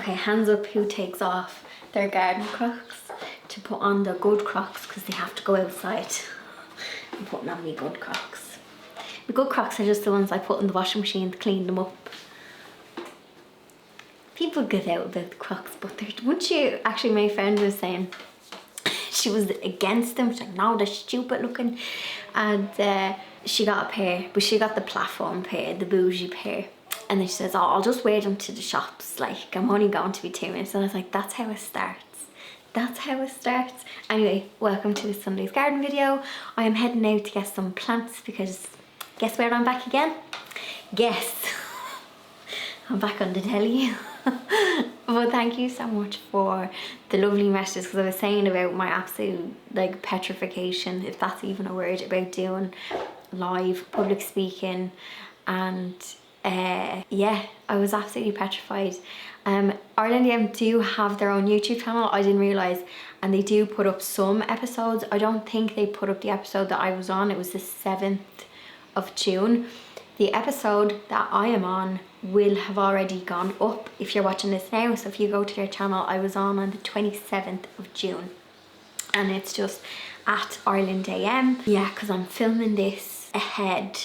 Okay, hands up who takes off their garden Crocs to put on the good Crocs, because they have to go outside. I'm putting on me good Crocs. The good Crocs are just the ones I put in the washing machine to clean them up. People get out about the Crocs, but once you, actually my friend was saying she was against them. She's like, no, they're stupid looking. And she got a pair, but she got the platform pair, the bougie pair. And then she says, oh, I'll just wear them to the shops. Like, I'm only going to be 2 minutes. And I was like, that's how it starts. That's how it starts. Anyway, welcome to this Sunday's garden video. I am heading out to get some plants because guess where I'm back again? Guess. I'm back on the telly. But thank you so much for the lovely messages, because I was saying about my absolute like petrification, if that's even a word, about doing live public speaking. And yeah, I was absolutely petrified. Ireland do have their own YouTube channel, I didn't realise, and they do put up some episodes. I don't think they put up the episode that I was on. It was the 7th of June. The episode that I am on will have already gone up if you're watching this now. So if you go to their channel, I was on the 27th of June. And it's just at Ireland AM. Yeah, because I'm filming this ahead.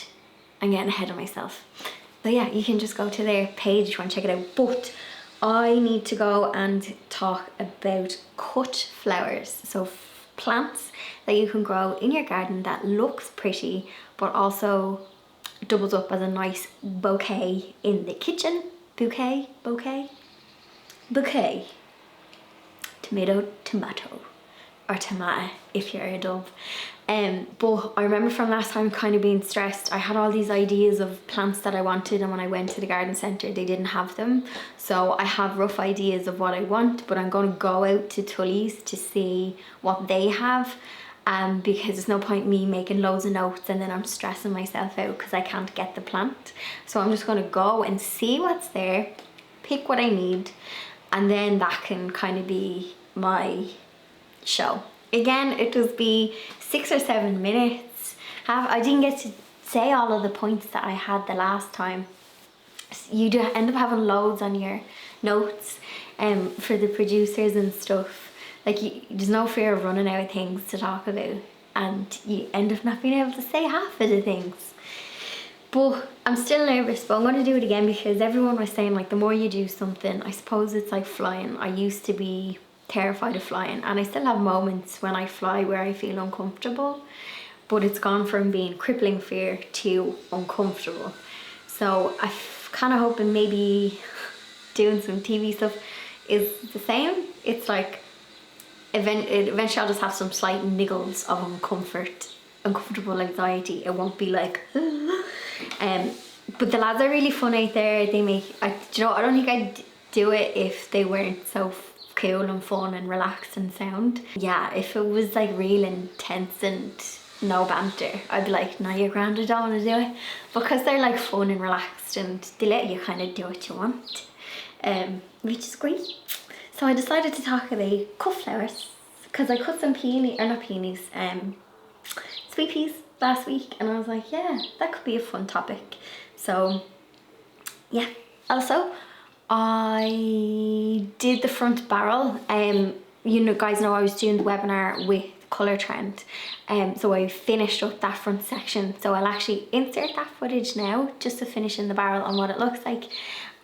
I'm getting ahead of myself. So yeah, you can just go to their page if you want to check it out. But I need to go and talk about cut flowers. So plants that you can grow in your garden that looks pretty, but also doubles up as a nice bouquet in the kitchen. Bouquet. Tomato. Or tomato if you're a dove. But I remember from last time kind of being stressed. I had all these ideas of plants that I wanted, and when I went to the garden centre they didn't have them. So I have rough ideas of what I want, but I'm going to go out to Tully's to see what they have. Because there's no point me making loads of notes and then I'm stressing myself out because I can't get the plant. So I'm just going to go and see what's there, pick what I need, and then that can kind of be my show. Again, it will be 6 or 7 minutes. I didn't get to say all of the points that I had the last time. You do end up having loads on your notes for the producers and stuff. Like, there's no fear of running out of things to talk about, and you end up not being able to say half of the things. But I'm still nervous, but I'm going to do it again because everyone was saying, like, the more you do something, I suppose it's like flying. I used to be terrified of flying, and I still have moments when I fly where I feel uncomfortable, but it's gone from being crippling fear to uncomfortable. So I'm kind of hoping maybe doing some TV stuff is the same. It's like, eventually I'll just have some slight niggles of uncomfortable anxiety. It won't be like but the lads are really fun out there. They make, I don't think I'd do it if they weren't so cool and fun and relaxed and sound. Yeah, if it was like real intense and no banter, I'd be like, no, you're grand, I don't want to do it. Because they're like fun and relaxed and they let you kind of do what you want, which is great. So I decided to talk about cut flowers because I cut some sweet peas last week, and I was like, yeah, that could be a fun topic. So yeah, also I did the front barrel. You know, guys know I was doing the webinar with Colour Trend, so I finished up that front section. So I'll actually insert that footage now just to finish in the barrel on what it looks like,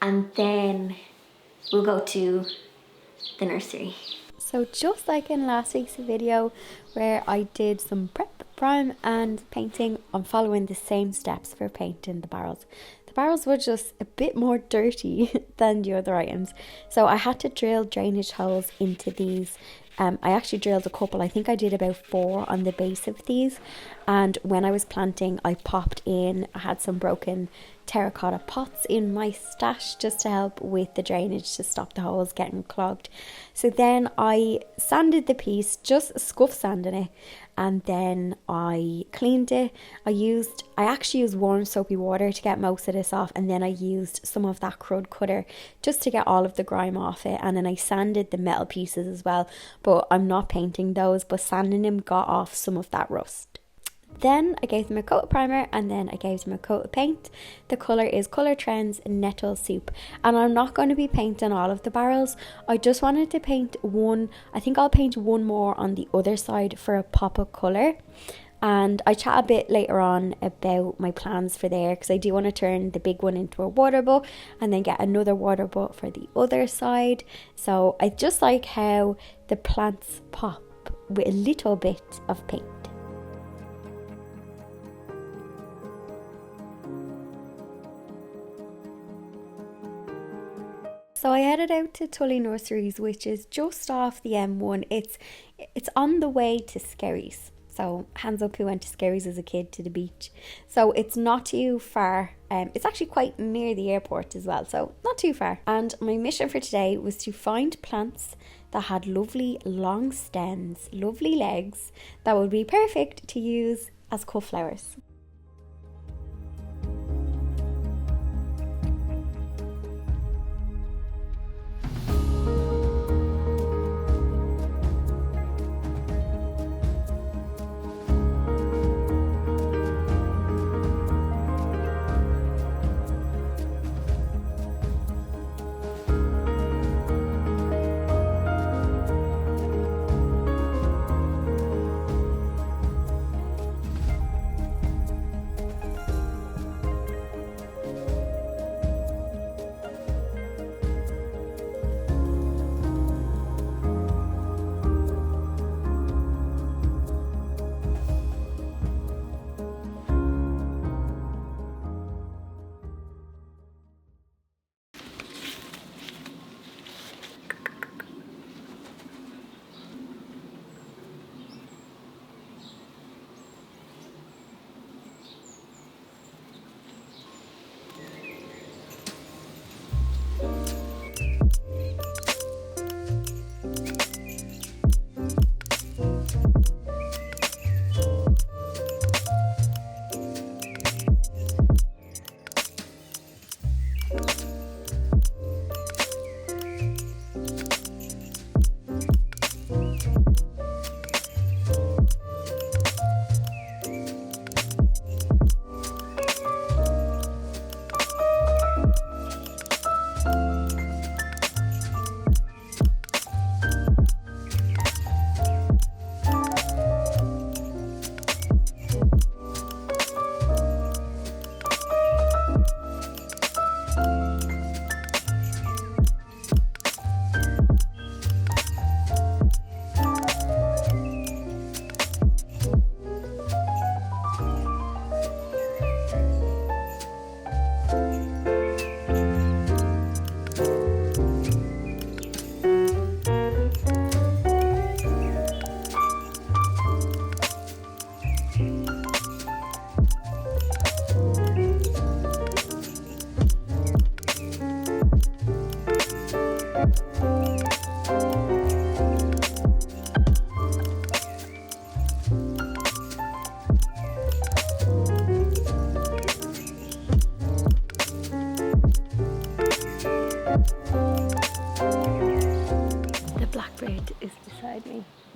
and then we'll go to the nursery. So just like in last week's video where I did some prep, prime and painting, I'm following the same steps for painting the barrels. The barrels were just a bit more dirty than the other items, so I had to drill drainage holes into these. I actually drilled a couple. I think I did about 4 on the base of these, and when I was planting I had some broken terracotta pots in my stash just to help with the drainage to stop the holes getting clogged. So then I sanded the piece, just scuff sanding it, and then I cleaned it. I actually used warm soapy water to get most of this off, and then I used some of that crud cutter just to get all of the grime off it, and then I sanded the metal pieces as well, but I'm not painting those, but sanding them got off some of that rust. Then I gave them a coat of primer and then I gave them a coat of paint. The colour is Colour Trends Nettle Soup. And I'm not going to be painting all of the barrels. I just wanted to paint one. I think I'll paint one more on the other side for a pop of colour. And I chat a bit later on about my plans for there, because I do want to turn the big one into a water butt and then get another water butt for the other side. So I just like how the plants pop with a little bit of paint. So I headed out to Tully Nurseries, which is just off the M1. It's on the way to Skerries. So hands up who went to Skerries as a kid to the beach. So it's not too far. It's actually quite near the airport as well, so not too far. And my mission for today was to find plants that had lovely long stems, lovely legs, that would be perfect to use as cut flowers.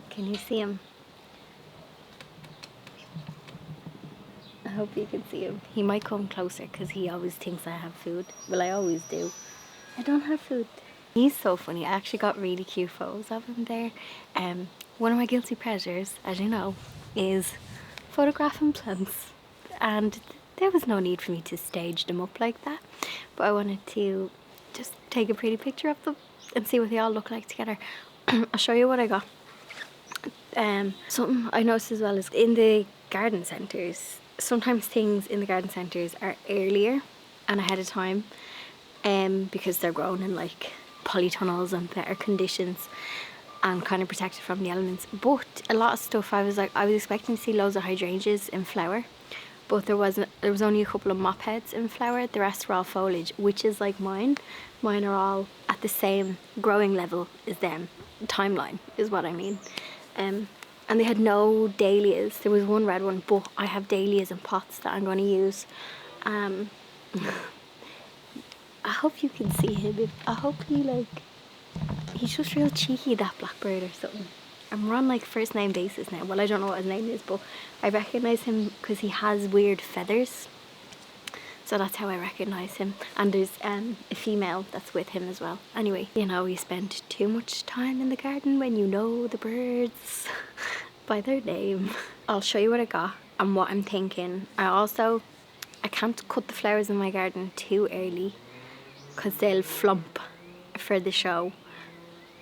Can you see him? I hope you can see him. He might come closer because he always thinks I have food. Well, I always do. I don't have food. He's so funny. I actually got really cute photos of him there. One of my guilty pleasures, as you know, is photographing plants. And there was no need for me to stage them up like that. But I wanted to just take a pretty picture of them and see what they all look like together. I'll show you what I got. Something I noticed as well is in the garden centres, sometimes things in the garden centres are earlier and ahead of time because they're grown in like polytunnels and better conditions and kind of protected from the elements. But a lot of stuff I was expecting to see loads of hydrangeas in flower, but there was only a couple of mop heads in flower. The rest were all foliage, which is like mine. Mine are all at the same growing level as them. Timeline is what I mean. And they had no dahlias. There was one red one, but I have dahlias in pots that I'm going to use. I hope you can see him. I hope he's just real cheeky, that blackbird or something. and we're on like first name basis now. Well, I don't know what his name is, but I recognise him because he has weird feathers. So that's how I recognise him. And there's a female that's with him as well. Anyway, you know, you spend too much time in the garden when you know the birds by their name. I'll show you what I got and what I'm thinking. I can't cut the flowers in my garden too early because they'll flump for the show.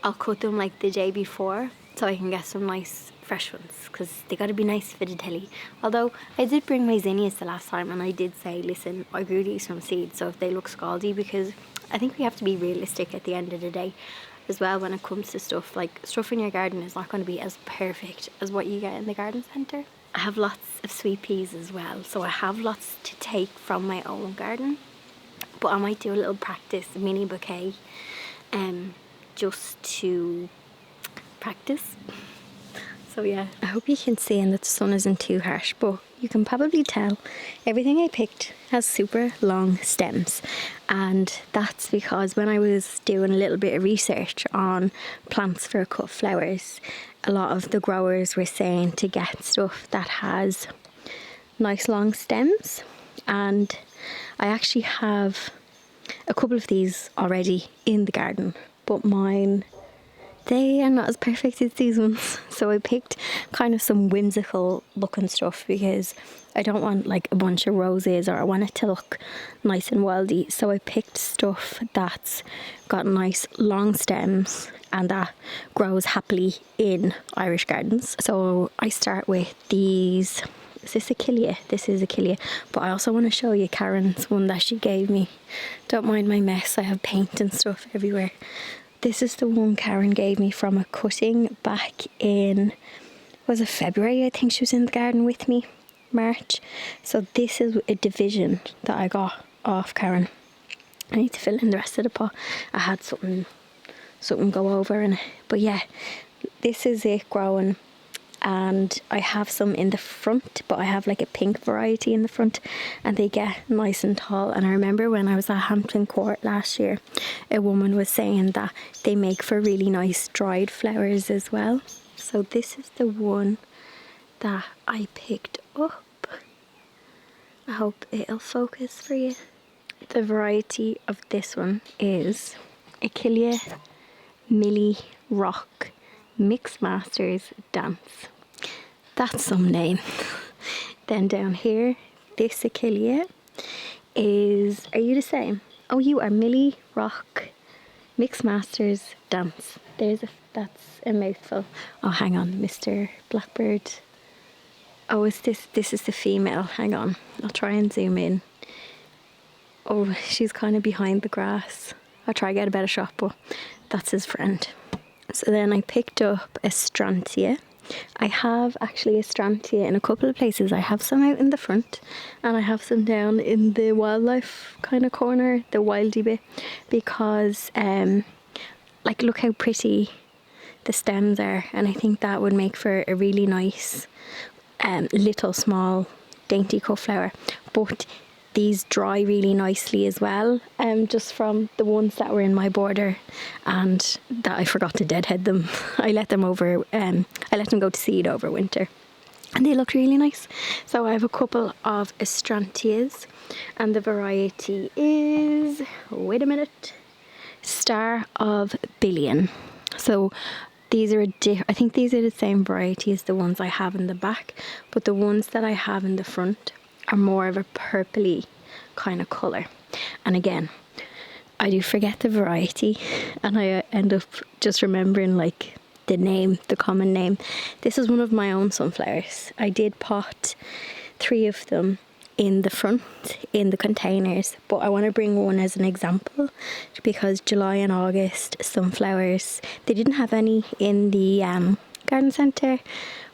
I'll cut them like the day before so I can get some nice fresh ones because they got to be nice for the telly. Although I did bring my zinnias the last time and I did say, listen, I grew these from seed, so if they look scaldy, because I think we have to be realistic at the end of the day as well when it comes to stuff. Like, stuff in your garden is not going to be as perfect as what you get in the garden centre. I have lots of sweet peas as well, so I have lots to take from my own garden, but I might do a little practice mini bouquet just to practice. So yeah, I hope you can see and that the sun isn't too harsh, but you can probably tell everything I picked has super long stems, and that's because when I was doing a little bit of research on plants for cut flowers, a lot of the growers were saying to get stuff that has nice long stems, and I actually have a couple of these already in the garden, but mine, they are not as perfect as these ones. So I picked kind of some whimsical looking stuff because I don't want like a bunch of roses, or I want it to look nice and wildy. So I picked stuff that's got nice long stems and that grows happily in Irish gardens. So I start with these. Is this Achillea? This is Achillea. But I also want to show you Karen's one that she gave me. Don't mind my mess, I have paint and stuff everywhere. This is the one Karen gave me from a cutting back in, was it February? I think she was in the garden with me, March. So this is a division that I got off Karen. I need to fill in the rest of the pot. I had something go over in it. But yeah, this is it growing. And I have some in the front, but I have like a pink variety in the front, and they get nice and tall. And I remember when I was at Hampton Court last year, a woman was saying that they make for really nice dried flowers as well. So this is the one that I picked up. I hope it'll focus for you. The variety of this one is Achillea Millie Rock Mix Masters Dance. That's some name. Then down here, this Achillea is, are you the same? Oh, you are Millie Rock Mix Masters Dance. That's a mouthful. Oh, hang on, Mr. Blackbird. Oh, this is the female. Hang on, I'll try and zoom in. Oh, she's kind of behind the grass. I'll try to get a better shot, but that's his friend. So then I picked up Astrantia. I have actually Astrantia in a couple of places. I have some out in the front and I have some down in the wildlife kind of corner, the wildy bit, because like, look how pretty the stems are, and I think that would make for a really nice little small dainty cut flower. But these dry really nicely as well, just from the ones that were in my border, and that I forgot to deadhead them. I let them go to seed over winter, and they look really nice. So I have a couple of Astrantias, and the variety is, wait a minute, Star of Billion. So these are I think these are the same variety as the ones I have in the back, but the ones that I have in the front are more of a purpley kind of colour. And again, I do forget the variety, and I end up just remembering like the name, the common name. This is one of my own sunflowers. I did pot 3 of them in the front in the containers, but I want to bring one as an example because July and August sunflowers, they didn't have any in the garden centre.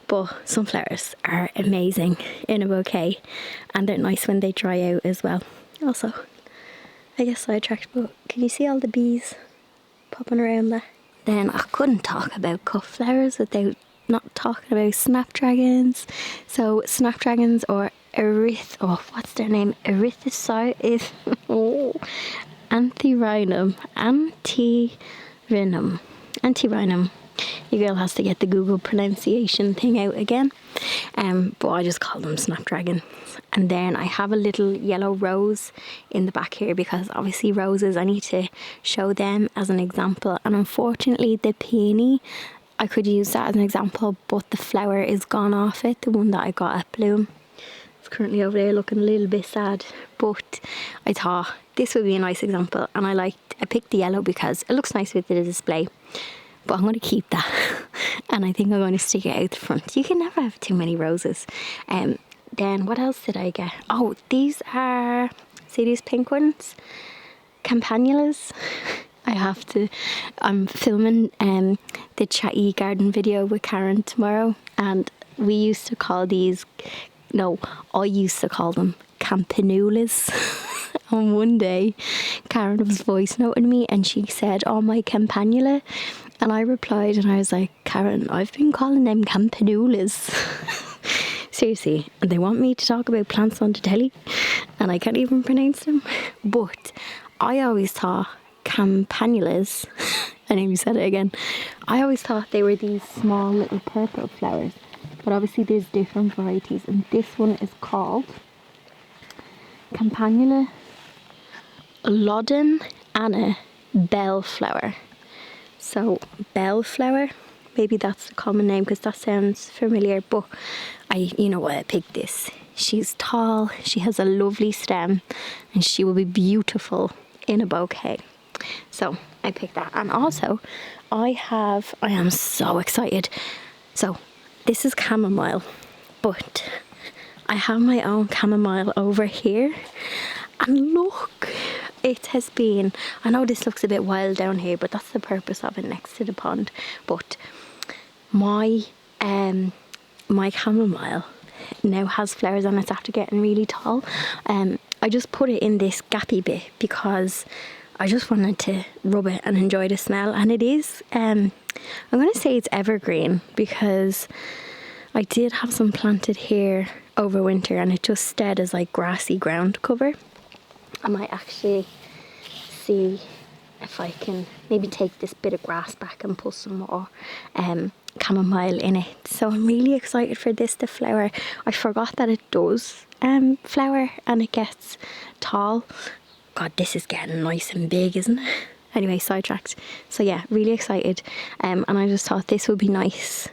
But sunflowers are amazing in a bouquet, and they're nice when they dry out as well. Also, I guess sidetracked, but can you see all the bees popping around there? Then I couldn't talk about cut flowers without not talking about snapdragons. So snapdragons, or what's their name? Antirrhinum. Your girl has to get the Google pronunciation thing out again. But I just call them snapdragons. And then I have a little yellow rose in the back here because obviously roses, I need to show them as an example. And unfortunately the peony, I could use that as an example, but the flower is gone off it, the one that I got at Bloom. It's currently over there looking a little bit sad, but I thought this would be a nice example, and I picked the yellow because it looks nice with the display. But I'm going to keep that and I think I'm going to stick it out the front. You can never have too many roses. Then what else did I get? Oh, these are, see these pink ones? Campanulas. I'm filming the chatty garden video with Karen tomorrow, and we used to call these, no, I used to call them Campanulas. And one day Karen was voice noting me and she said, "Oh, my Campanula." And I replied and I was like, "Karen, I've been calling them Campanulas." Seriously, and they want me to talk about plants on the telly and I can't even pronounce them. But I always thought Campanulas, I nearly said it again, I always thought they were these small little purple flowers, but obviously there's different varieties, and this one is called Campanula Loden Anna Bellflower. So bellflower, maybe that's the common name because that sounds familiar, but you know why I picked this. She's tall, she has a lovely stem, and she will be beautiful in a bouquet. So I picked that. And also I am so excited. So this is chamomile, but I have my own chamomile over here, and look, it has been, I know this looks a bit wild down here, but that's the purpose of it, next to the pond. But my chamomile now has flowers on it after getting really tall. I just put it in this gappy bit because I just wanted to rub it and enjoy the smell. And it is, I'm going to say it's evergreen because I did have some planted here over winter and it just stayed as like grassy ground cover. I might actually see if I can maybe take this bit of grass back and put some more chamomile in it. So I'm really excited for this to flower. I forgot that it does flower and it gets tall. God, this is getting nice and big, isn't it? Anyway, sidetracked. So yeah, really excited. And I just thought this would be nice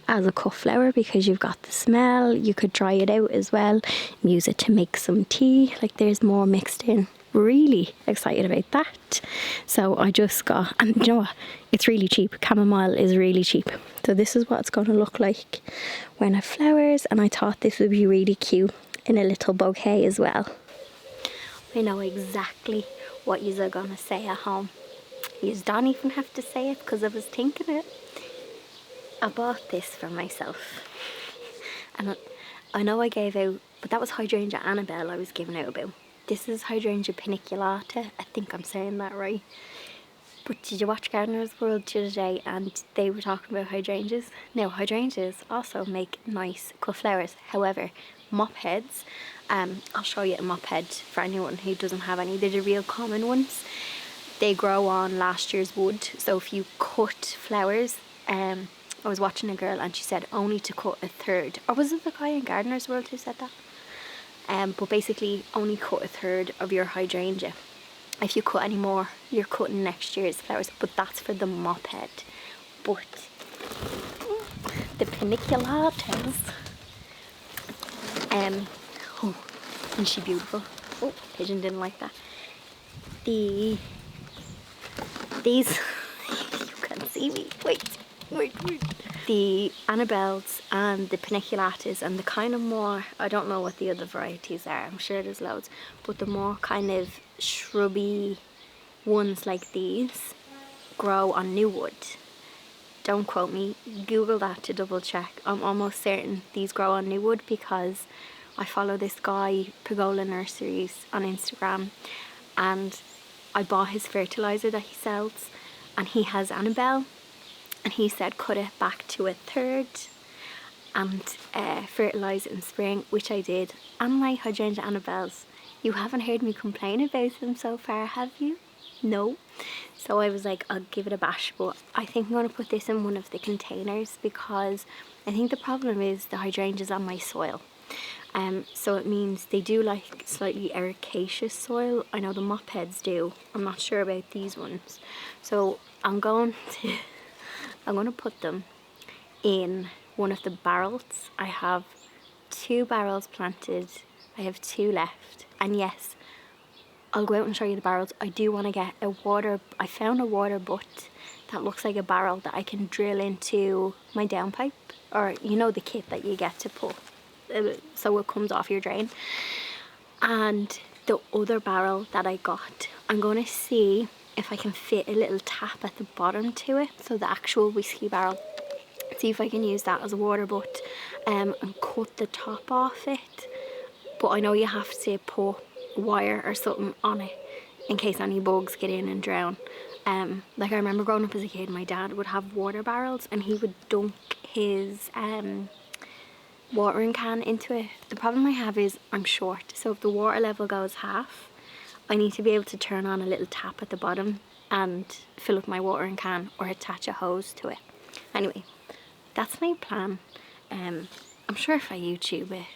as a cut flower because you've got the smell. You could dry it out as well, use it to make some tea. Like there's more mixed in. Really excited about that. So I just got, and you know what, it's really cheap. Chamomile is really cheap. So this is what it's going to look like when it flowers, and I thought this would be really cute in a little bouquet as well. I know exactly what you are going to say at home. You don't even have to say it because I was thinking it. I bought this for myself, and I know I gave out, but that was Hydrangea Annabelle I was giving out about. This is Hydrangea paniculata, I think I'm saying that right. But did you watch Gardener's World the other day and they were talking about hydrangeas? Now hydrangeas also make nice cut flowers. However, mop heads, I'll show you a mop head for anyone who doesn't have any. They're the real common ones. They grow on last year's wood, so if you cut flowers, I was watching a girl and she said only to cut a third, or was it the guy in Gardener's World who said that? But basically only cut a third of your hydrangea. If you cut any more, you're cutting next year's flowers, but that's for the mop head. But the paniculatas, oh, isn't she beautiful? Oh, pigeon didn't like that. These, you can't see me, wait. The Annabelles and the paniculatas and the kind of more, I don't know what the other varieties are, I'm sure there's loads, but the more kind of shrubby ones like these grow on new wood. Don't quote me, Google that to double check. I'm almost certain these grow on new wood because I follow this guy, Pergola Nurseries, on Instagram, and I bought his fertilizer that he sells, and he has Annabelle. And he said cut it back to a third and fertilise it in spring, which I did. And my Hydrangea Annabelles, you haven't heard me complain about them so far, have you? no. So I was like, I'll give it a bash, but I think I'm going to put this in one of the containers because I think the problem is the hydrangeas on my soil. So it means they do like slightly ericaceous soil. I know the mop heads do. I'm not sure about these ones. So I'm going to put them in one of the barrels. I have 2 barrels planted. I have 2 left. And yes, I'll go out and show you the barrels. I do want to get I found a water butt that looks like a barrel that I can drill into my downpipe, or you know the kit that you get to put so it comes off your drain. And the other barrel that I got, I'm going to see if I can fit a little tap at the bottom to it, so the actual whiskey barrel. See if I can use that as a water butt and cut the top off it. But I know you have to put wire or something on it in case any bugs get in and drown. Like I remember growing up as a kid, my dad would have water barrels and he would dunk his watering can into it. The problem I have is I'm short, so if the water level goes half, I need to be able to turn on a little tap at the bottom and fill up my watering can or attach a hose to it. Anyway, that's my plan. I'm sure if I YouTube it,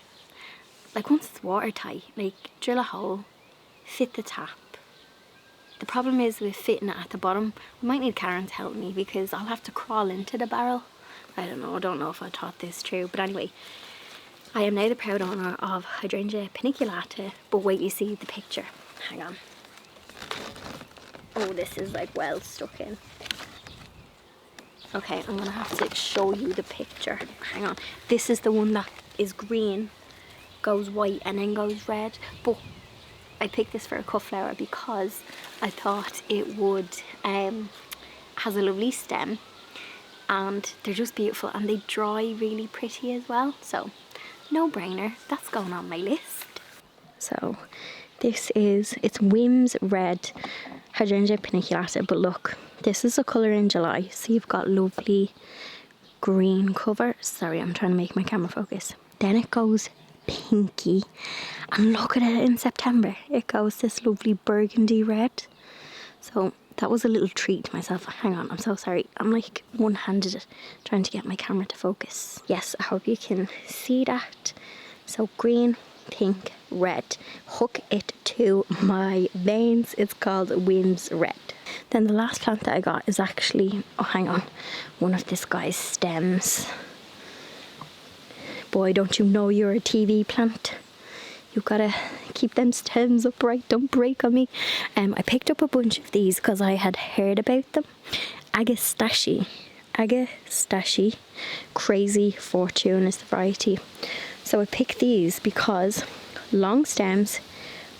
like once it's watertight, like drill a hole, fit the tap. The problem is with fitting it at the bottom, I might need Karen to help me because I'll have to crawl into the barrel. I don't know if I taught this true, but anyway, I am now the proud owner of Hydrangea paniculata, but wait you see the picture. Hang on. Oh, this is like well stuck in. Okay, I'm gonna have to show you the picture. Hang on. This is the one that is green, goes white and then goes red, but I picked this for a cut flower because I thought it would has a lovely stem and they're just beautiful and they dry really pretty as well, so no brainer, that's going on my list. So this is, it's Whims Red Hydrangea paniculata, but look, this is the colour in July, so you've got lovely green cover. Sorry, I'm trying to make my camera focus. Then it goes pinky, and look at it in September, it goes this lovely burgundy red. So that was a little treat to myself. Hang on, I'm so sorry, I'm like one-handed trying to get my camera to focus. Yes, I hope you can see that. So green, pink, red, hook it to my veins. It's called Whims Red. Then the last plant that I got is actually, oh hang on, one of this guy's stems. Boy, don't you know you're a TV plant? You've got to keep them stems upright, don't break on me. I picked up a bunch of these because I had heard about them. Agastache, Crazy Fortune is the variety. So I picked these because long stems,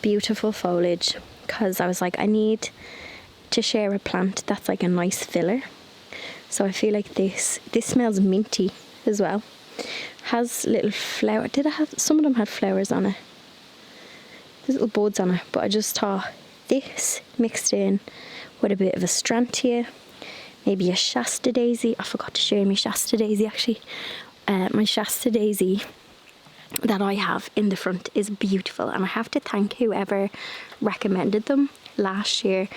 beautiful foliage, because I was like, I need to share a plant that's like a nice filler. So I feel like this smells minty as well. Has little flower, did it have, some of them had flowers on it. There's little buds on it, but I just thought this mixed in with a bit of Astrantia, maybe a Shasta daisy. I forgot to share my Shasta daisy actually. My Shasta daisy that I have in the front is beautiful, and I have to thank whoever recommended them last year.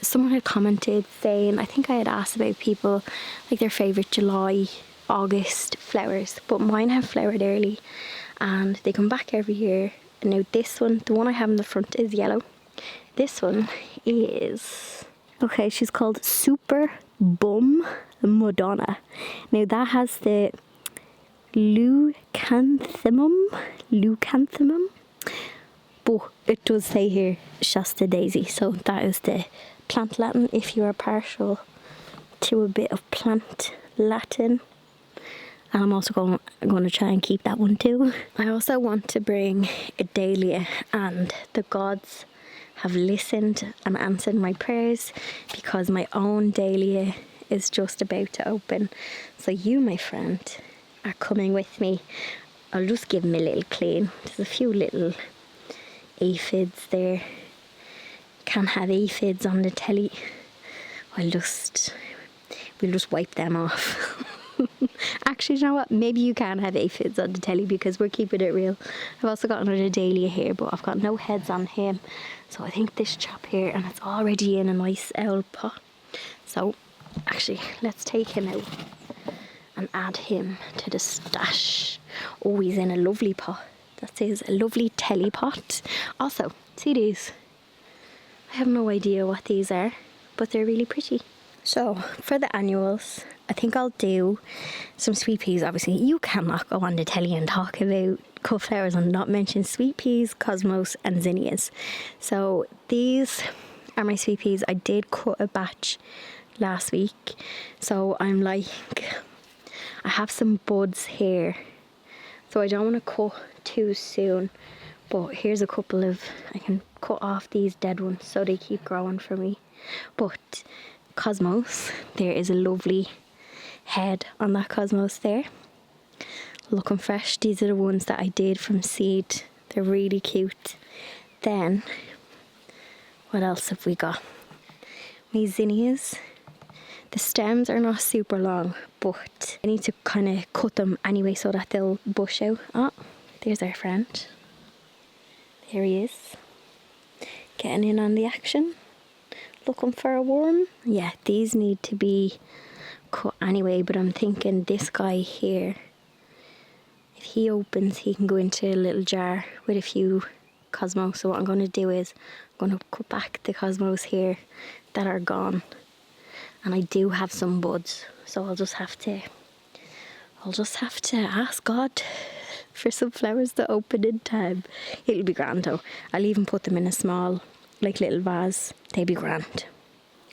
Someone had commented saying, I think I had asked about people like their favourite July, August flowers, but mine have flowered early and they come back every year. And now this one, the one I have in the front is yellow. This one is, okay, she's called Super Bum Madonna. Now that has the leucanthemum, but it does say here Shasta daisy, so that is the plant Latin if you are partial to a bit of plant Latin. And I'm also going to try and keep that one too. I also want to bring a dahlia, and the gods have listened and answered my prayers because my own dahlia is just about to open. So you, my friend, are coming with me. I'll just give them a little clean. There's a few little aphids there. Can't have aphids on the telly. We'll just wipe them off. Actually, you know what? Maybe you can have aphids on the telly because we're keeping it real. I've also got another dahlia here, but I've got no heads on him. So I think this chap here, and it's already in a nice owl pot. So actually, let's take him out and add him to the stash. Oh, he's in a lovely pot. That says a lovely telly pot. Also, see these? I have no idea what these are, but they're really pretty. So for the annuals, I think I'll do some sweet peas. Obviously, you cannot go on the telly and talk about cut flowers and not mention sweet peas, cosmos and zinnias. So these are my sweet peas. I did cut a batch last week. So I'm like, I have some buds here. So I don't want to cut too soon. But here's a couple of, I can cut off these dead ones so they keep growing for me. But cosmos, there is a lovely head on that cosmos there, looking fresh. These are the ones that I did from seed. They're really cute. Then what else have we got? My zinnias. The stems are not super long, but I need to kind of cut them anyway so that they'll bush out. Oh, there's our friend. There he is, getting in on the action. Looking for a worm. Yeah, these need to be cut anyway, but I'm thinking this guy here, if he opens, he can go into a little jar with a few cosmos. So what I'm going to do is I'm going to cut back the cosmos here that are gone, and I do have some buds, so I'll just have to ask God for some flowers to open in time. It'll be grand though. I'll even put them in a small, like, little vase. They'd be grand.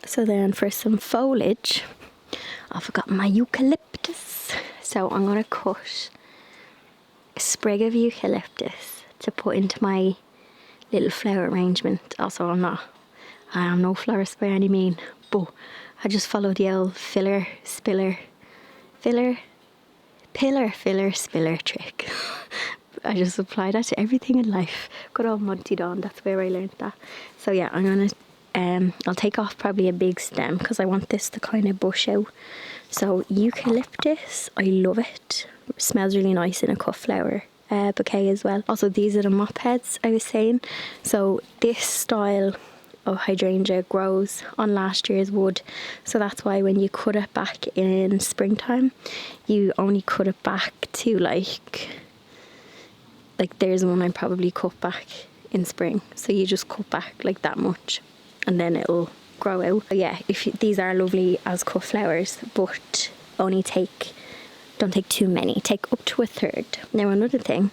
So then for some foliage, I forgot my eucalyptus. So I'm going to cut a sprig of eucalyptus to put into my little flower arrangement. Also, I am no florist by any mean, but I just followed the old pillar, spiller trick. I just apply that to everything in life. Good old Monty Dawn, that's where I learned that. So yeah, I'm gonna I'll take off probably a big stem because I want this to kind of bush out. So eucalyptus, I love it. It smells really nice in a cut flower bouquet as well. Also, these are the mop heads I was saying. So this style of hydrangea grows on last year's wood, so that's why when you cut it back in springtime, you only cut it back to like there's one I probably cut back in spring, so you just cut back like that much and then it'll grow out. But yeah, these are lovely as cut flowers, but don't take too many, take up to a third. Now another thing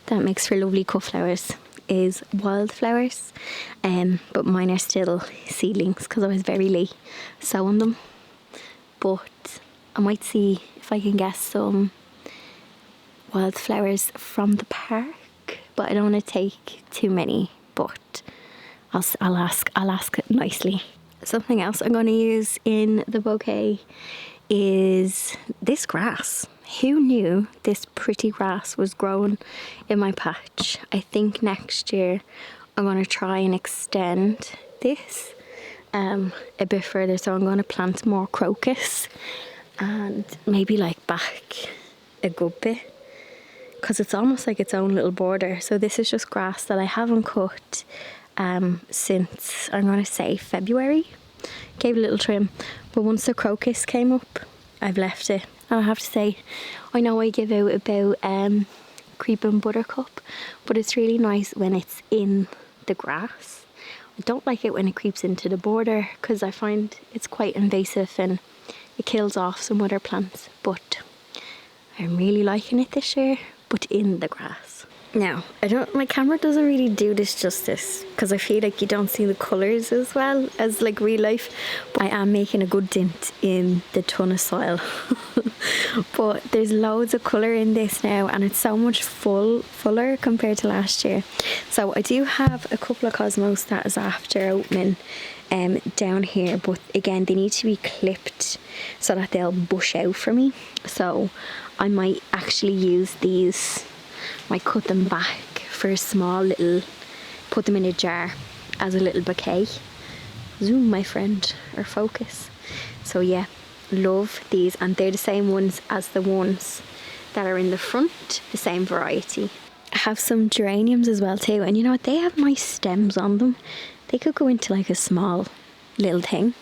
that makes for lovely cut flowers is wildflowers, but mine are still seedlings because I was very late sowing them. But I might see if I can get some wildflowers from the park, but I don't want to take too many, but I'll ask nicely. Something else I'm going to use in the bouquet is this grass. Who knew this pretty grass was growing in my patch? I think next year I'm going to try and extend this a bit further. So I'm going to plant more crocus and maybe like back a good bit, because it's almost like its own little border. So this is just grass that I haven't cut since, I'm going to say, February. Gave a little trim, but once the crocus came up, I've left it. And I have to say, I know I give out about creeping buttercup, but it's really nice when it's in the grass. I don't like it when it creeps into the border because I find it's quite invasive and it kills off some other plants, but I'm really liking it this year, but in the grass. Now, my camera doesn't really do this justice because I feel like you don't see the colours as well as like real life, but I am making a good dent in the ton of soil. But there's loads of colour in this now, and it's so much fuller compared to last year. So I do have a couple of cosmos that is after opening down here, but again they need to be clipped so that they'll bush out for me. So I might actually use these, might cut them back for a small little, put them in a jar as a little bouquet. Zoom, my friend, or focus. So yeah, love these, and they're the same ones as the ones that are in the front, the same variety. I have some geraniums as well too, and you know what, they have nice stems on them. They could go into like a small little thing,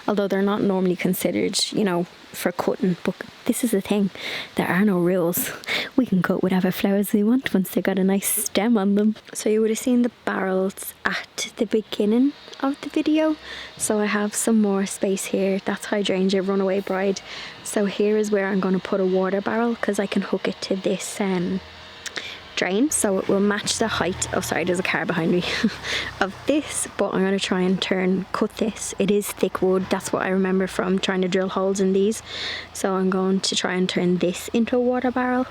although they're not normally considered, you know, for cutting, but this is the thing, there are no rules. We can cut whatever flowers we want once they got a nice stem on them. So you would have seen the barrels at the beginning of the video, so I have some more space here. That's Hydrangea Runaway Bride. So here is where I'm going to put a water barrel, because I can hook it to this drain, so it will match the height of, sorry, there's a car behind me, of this. But I'm going to try and cut this. It is thick wood, that's what I remember from trying to drill holes in these. So I'm going to try and turn this into a water barrel,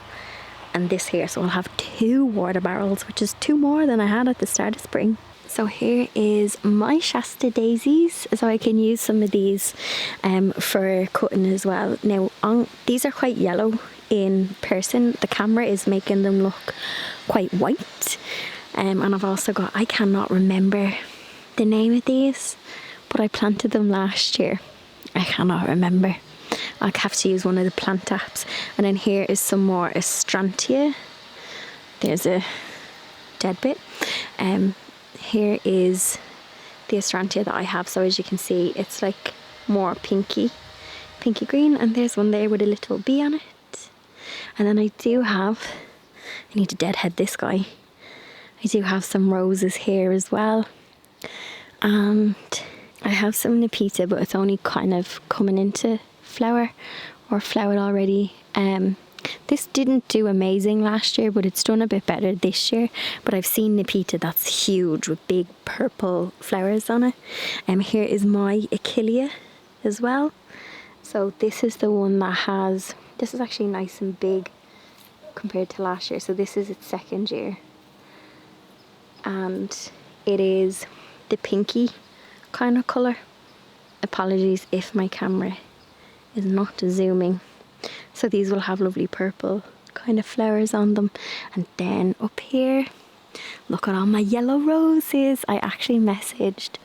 and this here, so I'll have 2 water barrels, which is 2 more than I had at the start of spring. So here is my Shasta daisies, so I can use some of these for cutting as well. Now these are quite yellow in person, the camera is making them look quite white, and I've also got, I cannot remember the name of these, but I planted them last year. I cannot remember. I'll have to use one of the plant apps. And then here is some more Astrantia. There's a dead bit. Here is the Astrantia that I have, so as you can see it's like more pinky green, and there's one there with a little bee on it. And then I do have, I need to deadhead this guy, I do have some roses here as well, and I have some Nepeta, but it's only kind of coming into flower or flowered already. This didn't do amazing last year, but it's done a bit better this year. But I've seen Nepeta that's huge with big purple flowers on it. Here is my Achillea as well. So this is the one that has, this is actually nice and big compared to last year. So this is its 2nd year, and it is the pinky kind of colour. Apologies if my camera is not zooming. So these will have lovely purple kind of flowers on them. And then up here, look at all my yellow roses. I actually messaged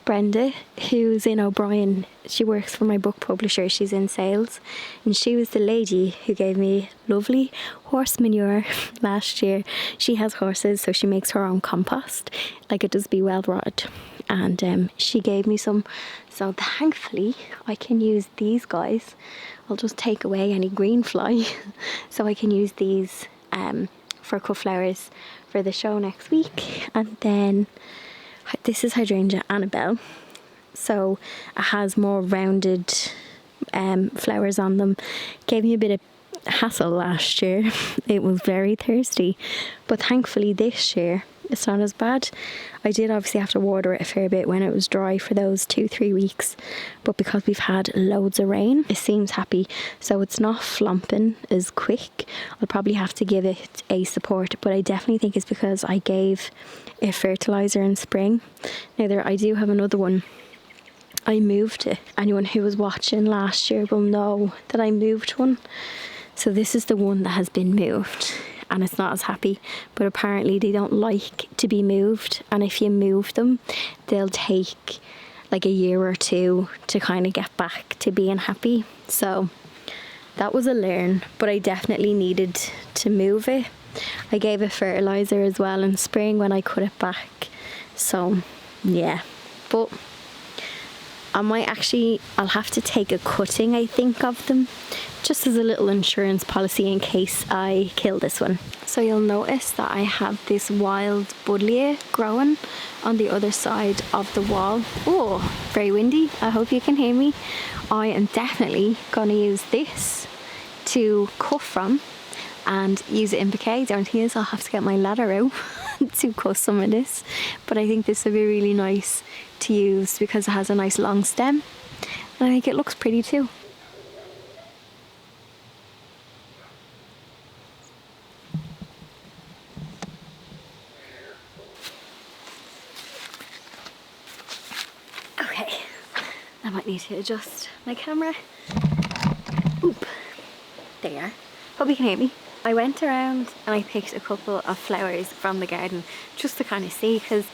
Brenda, who's in O'Brien. She works for my book publisher, she's in sales, and she was the lady who gave me lovely horse manure last year. She has horses, so she makes her own compost, like it does be well rotted, and she gave me some, so thankfully I can use these guys. I'll just take away any green fly so I can use these for cut flowers for the show next week. And then this is Hydrangea Annabelle, so it has more rounded flowers on them. Gave me a bit of hassle last year. It was very thirsty, but thankfully this year it's not as bad. I did obviously have to water it a fair bit when it was dry for those 2-3 weeks, but because we've had loads of rain, it seems happy, so it's not flomping as quick. I'll probably have to give it a support, but I definitely think it's because I gave a fertilizer in spring. Now there, I do have another one. I moved it. Anyone who was watching last year will know that I moved one. So this is the one that has been moved, and it's not as happy, but apparently they don't like to be moved, and if you move them they'll take like a year or 2 to kind of get back to being happy. So that was a learn, but I definitely needed to move it. I gave it fertilizer as well in spring when I cut it back, so yeah. But I'll have to take a cutting, I think, of them, just as a little insurance policy in case I kill this one. So you'll notice that I have this wild buddleia growing on the other side of the wall. Oh, very windy. I hope you can hear me. I am definitely going to use this to cut from and use it in bouquet. The only thing is I'll have to get my ladder out to cut some of this, but I think this would be really nice to use because it has a nice long stem, and I think it looks pretty too. Okay, I might need to adjust my camera. Oop, there. Hope you can hear me. I went around and I picked a couple of flowers from the garden just to kind of see, because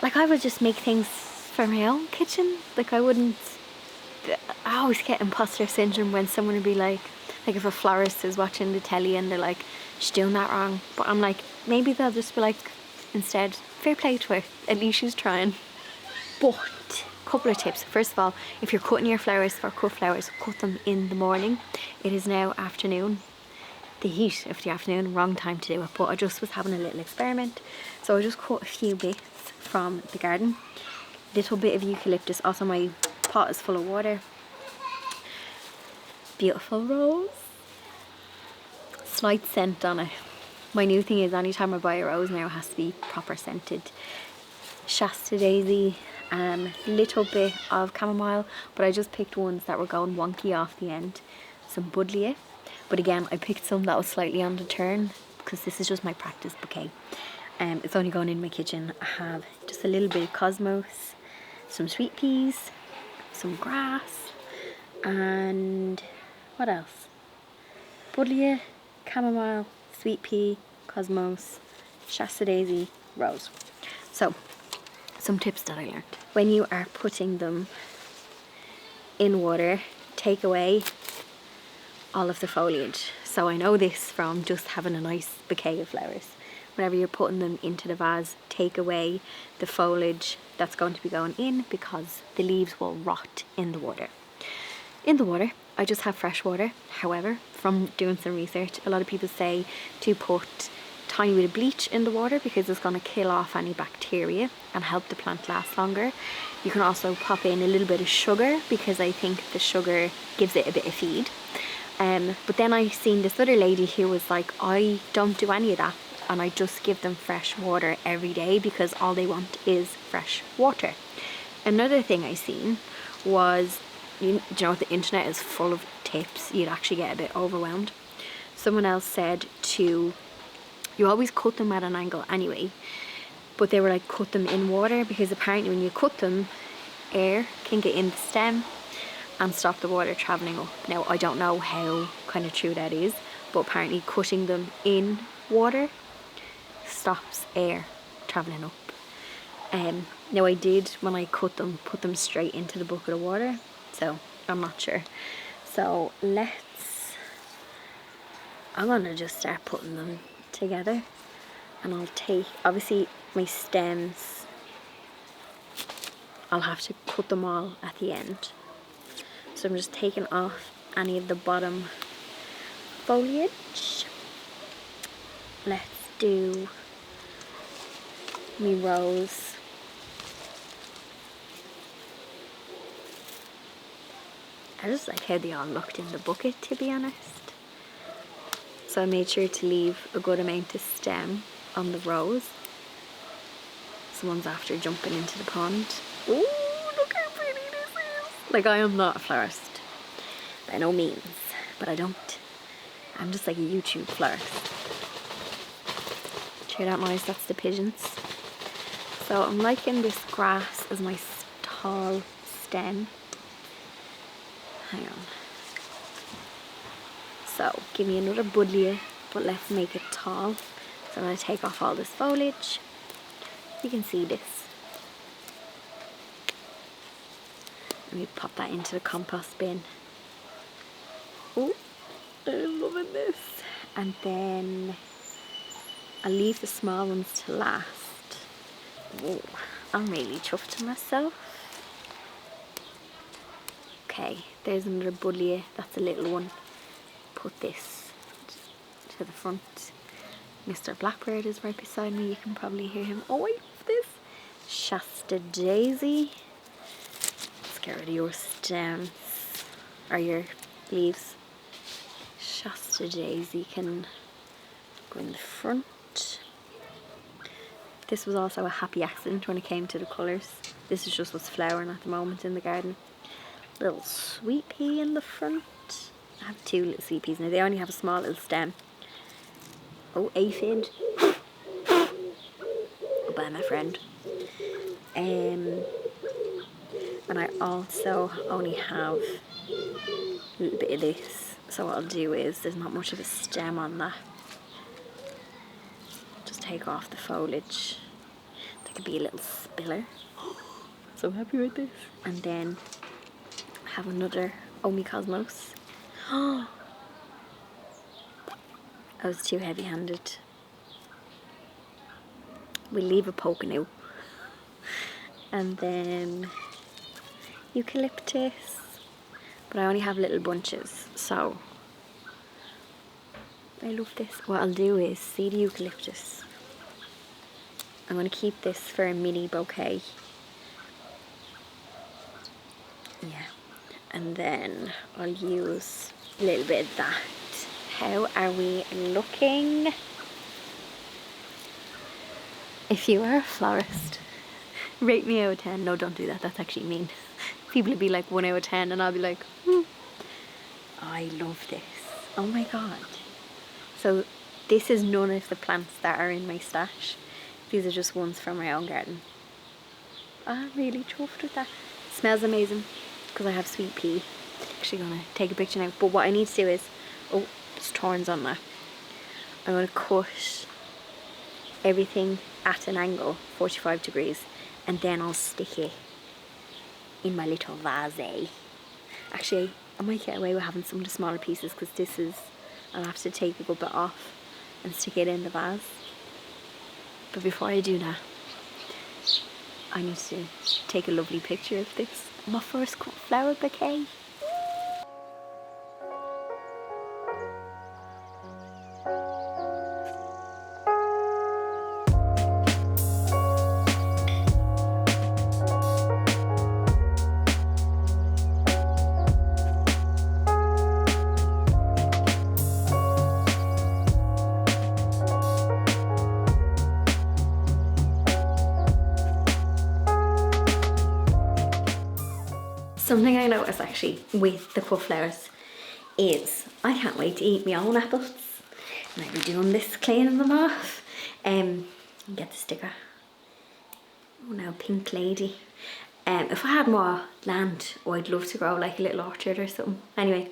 like I would just make things for my own kitchen. Like I wouldn't I always get imposter syndrome when someone would be like if a florist is watching the telly and they're like, she's doing that wrong. But I'm like, maybe they'll just be like, instead, fair play to her, at least she's trying. But, couple of tips. First of all, if you're cutting your flowers for cut flowers, cut them in the morning. It is now afternoon. The heat of the afternoon, wrong time to do it. But I just was having a little experiment. So I just cut a few bits from the garden. Little bit of eucalyptus. Also my pot is full of water. Beautiful rose. Slight scent on it. My new thing is anytime I buy a rose now it has to be proper scented. Shasta daisy, little bit of chamomile, but I just picked ones that were going wonky off the end. Some buddleia, but again I picked some that was slightly on the turn because this is just my practice bouquet. It's only going in my kitchen. I have just a little bit of cosmos, some sweet peas, some grass, and what else? Buddleia, chamomile, sweet pea, cosmos, Shasta daisy, rose. So, some tips that I learned. When you are putting them in water, take away all of the foliage. So I know this from just having a nice bouquet of flowers. Whenever you're putting them into the vase, take away the foliage that's going to be going in because the leaves will rot in the water. In the water, I just have fresh water. However, from doing some research, a lot of people say to put tiny bit of bleach in the water because it's going to kill off any bacteria and help the plant last longer. You can also pop in a little bit of sugar because I think the sugar gives it a bit of feed. But then I seen this other lady who was like, I don't do any of that and I just give them fresh water every day because all they want is fresh water. Another thing I seen was, you know, the internet is full of tips. You'd actually get a bit overwhelmed. Someone else said you always cut them at an angle anyway, but they were like, cut them in water because apparently when you cut them, air can get in the stem and stop the water travelling up. Now I don't know how kind of true that is, but apparently cutting them in water stops air travelling up. Now I did, when I cut them, put them straight into the bucket of water, so I'm not sure. So I'm gonna just start putting them together, and I'll take, obviously my stems, I'll have to cut them all at the end. So I'm just taking off any of the bottom foliage. Let's do me rose. I just like how they all looked in the bucket, to be honest. So I made sure to leave a good amount of stem on the rose. Someone's after jumping into the pond. Ooh, look how pretty this is. Like, I am not a florist by no means, but I'm just like a YouTube florist. Hear that noise? That's the pigeons. So I'm liking this grass as my tall stem. Hang on. So give me another buddleia, but let's make it tall. So I'm going to take off all this foliage. You can see this. Let me pop that into the compost bin. Oh, I'm loving this. And then I'll leave the small ones to last. Oh, I'm really chuffed to myself. Okay, there's another buddleia. That's a little one. Put this to the front. Mr. Blackbird is right beside me. You can probably hear him. Oh, wait, this Shasta daisy. Let's get rid of your stems or your leaves. Shasta daisy can go in the front. This was also a happy accident when it came to the colours. This is just what's flowering at the moment in the garden. Little sweet pea in the front. I have two little sweet peas now. They only have a small little stem. Oh, aphid. Goodbye, my friend. And I also only have a little bit of this. So what I'll do is, there's not much of a stem on that. Just take off the foliage. There could be a little spiller. So happy with this. And then I have another Omi Cosmos. I was too heavy-handed. We'll leave a poke now. And then eucalyptus. But I only have little bunches, so I love this. What I'll do is, see the eucalyptus. I'm going to keep this for a mini bouquet. Yeah. And then I'll use a little bit of that. How are we looking? If you are a florist, rate me out of 10. No, don't do that. That's actually mean. People would be like 1 out of 10 and I'll be like, I love this. Oh my god. So this is none of the plants that are in my stash. These are just ones from my own garden. I'm really chuffed with that. It smells amazing because I have sweet pea. Actually gonna take a picture now. But what I need to do is, oh, there's thorns on that. I'm gonna cut everything at an angle, 45 degrees, and then I'll stick it in my little vase. Actually, I might get away with having some of the smaller pieces because this is, I'll have to take a good bit off and stick it in the vase. But before I do that, I need to take a lovely picture of this. My first flower bouquet. Something I noticed actually with the cut flowers is I can't wait to eat my own apples. And I'll be doing this, cleaning them off. Get the sticker. Oh no, pink lady. If I had more land, I'd love to grow like a little orchard or something. Anyway,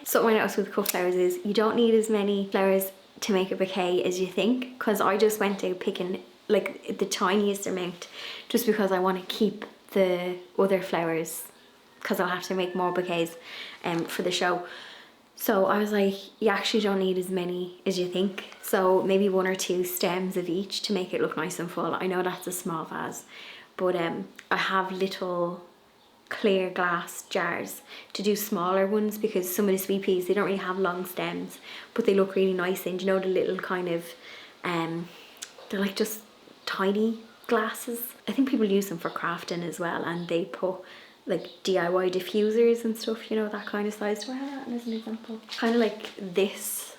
something I noticed with cut flowers is you don't need as many flowers to make a bouquet as you think. Because I just went out picking like the tiniest amount just because I want to keep the other flowers because I'll have to make more bouquets for the show. So I was like, you actually don't need as many as you think. So maybe 1 or 2 stems of each to make it look nice and full. I know that's a small vase, but I have little clear glass jars to do smaller ones because some of the sweet peas, they don't really have long stems, but they look really nice. And you know the little kind of, they're like just tiny glasses. I think people use them for crafting as well, and they put like DIY diffusers and stuff, you know, that kind of size. Do I have that as an example? Kind of like this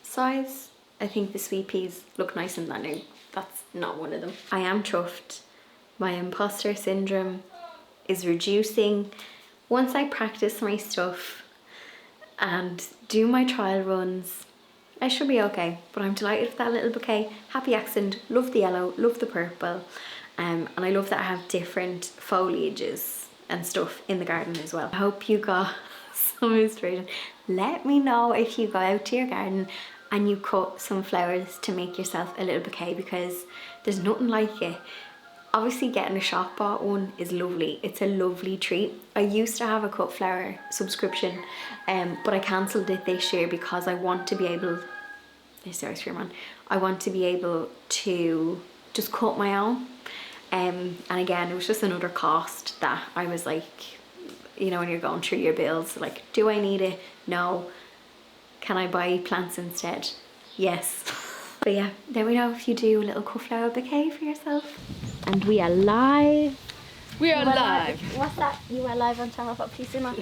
size. I think the sweet peas look nice in that now. That's not one of them. I am chuffed. My imposter syndrome is reducing once I practice my stuff and do my trial runs. I should be okay, but I'm delighted with that little bouquet. Happy accent, love the yellow, love the purple, and I love that I have different foliages and stuff in the garden as well. I hope you got some inspiration. Let me know if you go out to your garden and you cut some flowers to make yourself a little bouquet, because there's nothing like it. Obviously getting a shop bought one is lovely. It's a lovely treat. I used to have a cut flower subscription, but I cancelled it this year because I want to be able, I want to be able to just cut my own. And again, it was just another cost that I was like, you know, when you're going through your bills, like, do I need it? No. Can I buy plants instead? Yes. But yeah, there we go. If you do a little cut flower bouquet for yourself. And we are live. We are live. What's that? You are live on channel. Please do not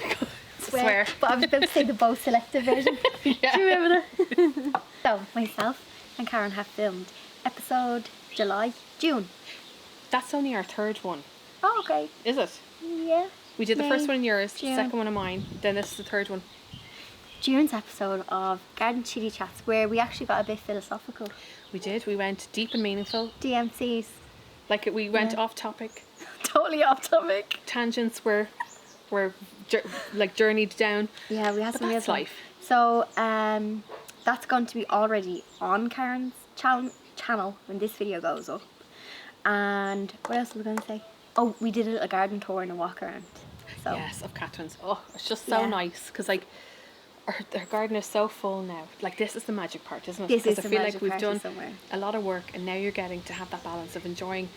swear. But I was about to say the Bo selective version. Yeah. Do you remember that? So myself and Karen have filmed episode June. That's only our 3rd one. Oh, okay. Is it? Yeah. We did the May, first one in yours, the June. second one in mine, then this is the 3rd one. June's episode of Garden Chitty Chats, where we actually got a bit philosophical. We did. We went deep and meaningful. DMCs. Like we went off topic. Totally off topic. Tangents were like journeyed down. Yeah, we had But some that's real life. So that's going to be already on Karen's channel when this video goes up. And what else was I going to say? Oh, we did a garden tour and a walk around. So Yes, of Catherine's. Oh, it's just so Yeah. nice because like our garden is so full now. Like this is the magic part, isn't it? This Because is I the feel magic like we've part done somewhere. a lot of work, and now you're getting to have that balance of enjoying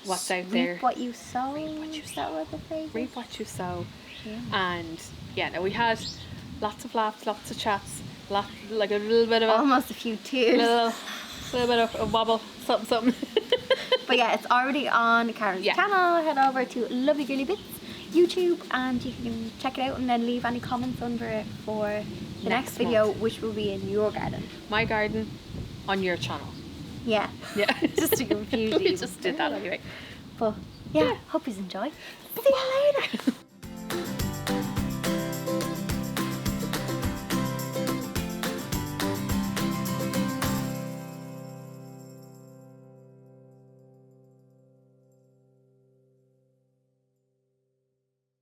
what's out there. Reap what you sow. Reap what you Is that what the phrase is? Reap what you sow. Yeah. And yeah, no, we had lots of laughs, lots of chats, like a little bit of Almost a few tears. little bit of a wobble, something. But yeah, it's already on Karen's Yeah. channel. Head over to Lovely Girly Bits YouTube and you can check it out and then leave any comments under it for the next video, month. which will be in your garden. My garden on your channel. Yeah. Yeah. Just to confuse We you. just did that anyway. But yeah, hope you enjoy. See you later.